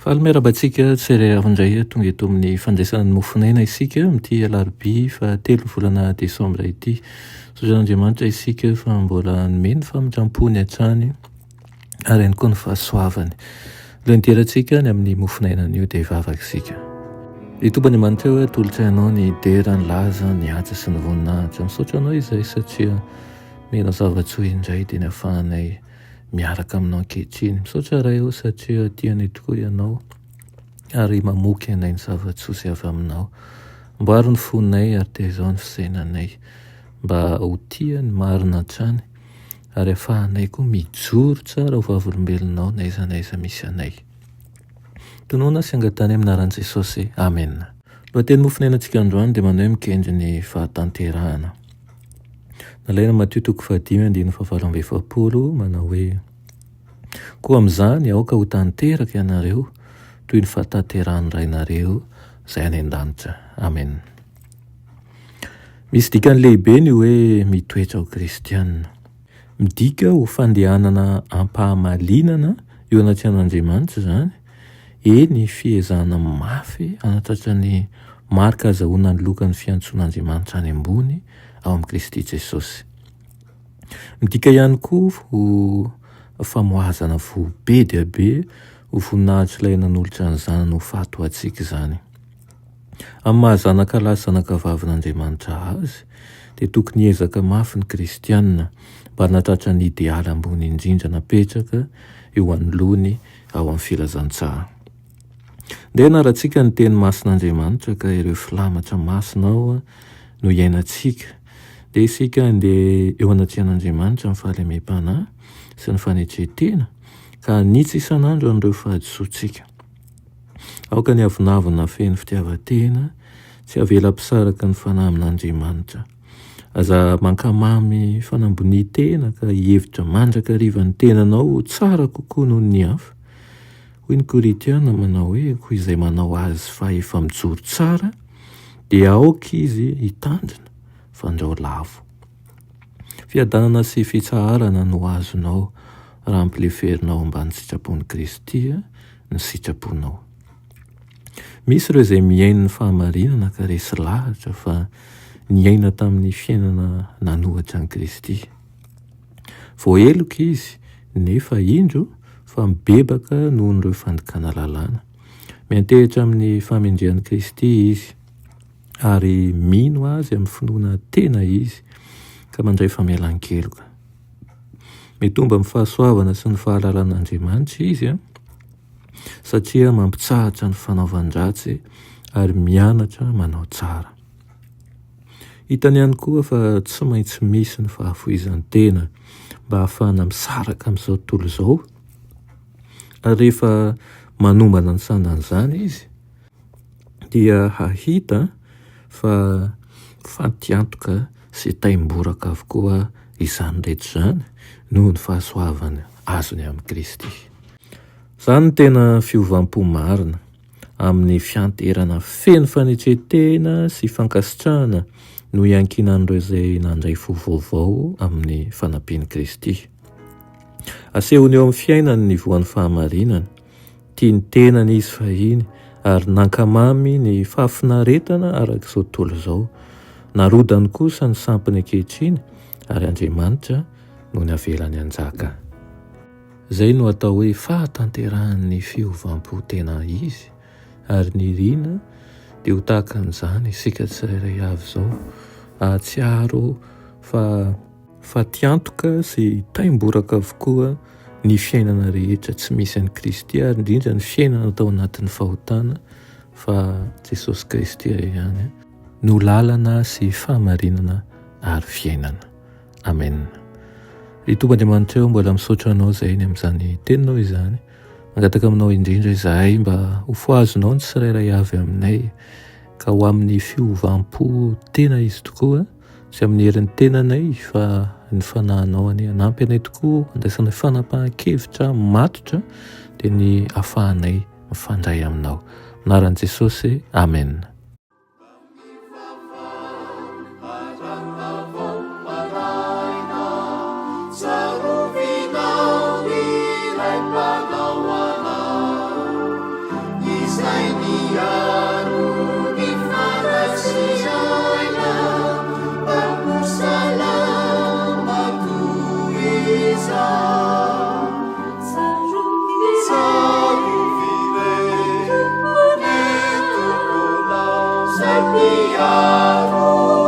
Alomerabantsika tsy avindray tonga eto amin'ny fandraisana ny mofonaina isika amin'ity alarobia fa 3 volana desambra ity. Sozan'Andriamanitra isika fa mbola nomeny famindram-pony hatrany ary ihany koa ny fahasoavany. Lohanterantsika ny amin'ny mofonaina an'io dia hivavaka isika. Itombandriamanitra hoe tolotra ianao ny dera, ny laza, ny asa sy ny voninahitra. Misaotra anao izay satria mena zava-tsoa indray dia ny ahafahanay miaraka aminao ankehitriny. Misaotra ray eo satria tianay tokoa ianao ary mamoky anay ny zava-tsoa sy avy aminao. Mboary ny fonay ary dia izao ny fisainanay mba ho tia ny marina hatrany ary ahafahanay koa mijoro tsara ho vavolombelonao n'aiza n'aiza misy anay. Tonoana sy angatany amin'ny anaran'i Jesosy. Amen. Lohateny mofonainantsika androany dia manao hoe mikendry ny fahatanterahana. Nalaina Matio 5:7-8 manao hoe koa amin'izany aoka ho tanteraka ianareo toy ny fahatanterahany rainareo izay any an-danitra. Amen. Misy dikany lehibe ny hoe mitoetra ho kristianina. Midika ho fandehanana ampahamalinana eo anaty an'Andriamanitra izany. Eny fiezahana mafy anatratra ny marika azahoana ny lokan'ny fiantsoan'Andriamanitra any ambony ao amin'ny Kristy Jesosy. Midika ihany koa ho famoahazana vo be dia be ho voninahitra ilay nanolotra ny zanany ho fato antsika izany. Amin'ny mahazanaka lahy zanaka vavin'Andriamanitra azy dia tokony hiezaka mafy ny kristianina mba hanatratra ny idealy ambony indrindra napetraka eo anoloany ao amin'ny filazantsara. Dia naratsika ny teny masin'Andriamanitra ka ireo filamatra masinao no iainantsika. Dia isika andeha eo anatrian'Andriamanitra amin'ny fahalemem-panahy sy ny fanetretena ka nitsy isan'andro an'ireo fahadisoantsika. Aoka ny avinavina feno fitiavatena tsy avela-pisaraka ny fanahy amin'Andriamanitra. Aza mankamamy fanamboni-tena ka hihevitra mandrakariva ny tenanao tsara kokoa noho ny hafa. Hoy ny Koritiana manao hoe koa izay manao azy fa efa mijoro tsara dia aoka izy hitandrina fandrao lavo. Fiadanana sy fitsaharana no azonao raha ampileferinao ambany sitrapon'i Kristy ny sitraponao. Misy ireo izay miaina ny fahamarinana ka resy lahatra fa niaina tamin'ny fiainana nanohatra an'i Kristy. Voaheloka izy nefa indro fa mibebaka noho n'ireo fandikana lalàna. Miantehitra amin'ny famendrehan'i Kristy izy ary mino azy amin'ny finoana tena izy ka mandray famelan-keloka. Mitomba amin'ny fahasoavana sy ny fahalalan'Andriamanitra izy satria mampitsahatra ny fanaovan-dratsy ary mianatra manao tsara. Hitany ihany koa fa tsy maintsy misy ny fahafoizan-tena mba ahafahana misaraka amin'izao tontolo izao. Ary rehefa manombana ny sandan'izany izy dia hahita fa fantiantoka sy taimboraka avokoa izany rehetra izany noho ny fahasoavana azony amin'ny Kristy. Izany ny tena fiovam-po marina amin'ny fianterana feno fanetretena sy fankasitrahana no iankinan'ireo izay nandray fo vaovao amin'ny fanampian'i Kristy. Asehony eo amin'ny fiainany ny voan'ny fahamarinana, tia ny tenany izy fahiny ary nankamamy ny fahafinaretana arak'izao tontolo izao. Narodany kosa ny sampiny ankehitriny ary Andriamanitra no ny avelany anjaka. Izay no atao hoe fahatanterahan'ny fiovam-po tena izy ary ny rina dia ho tahaka an'izany isika tsirairay avy izao ahatsiaro fa tiantoka sy taimboraka avokoa ny fiainana rehetra tsy misy an'i Kristy ary indrindra ny fiainana atao anatin'ny fahotana fa Jesosy Kristy ihany no lalana sy fahamarinana ary fiainana. Amen. Itombandriamanitra eo mbola misaotra anao izay ny amin'izany teninao izany. Mangataka aminao indrindra izahay mba ho foazonao ny tsirairay avy aminay ka ho amin'ny fiovam-po tena izy tokoa sy amin'ny herin'ny tenanay fa ny fanahinao any hanampy anay tokoa andraisanay fanapahan-kevitra matotra dia ny ahafahanay mifandray aminao. Anaran'i Jesosy. Amen. miaro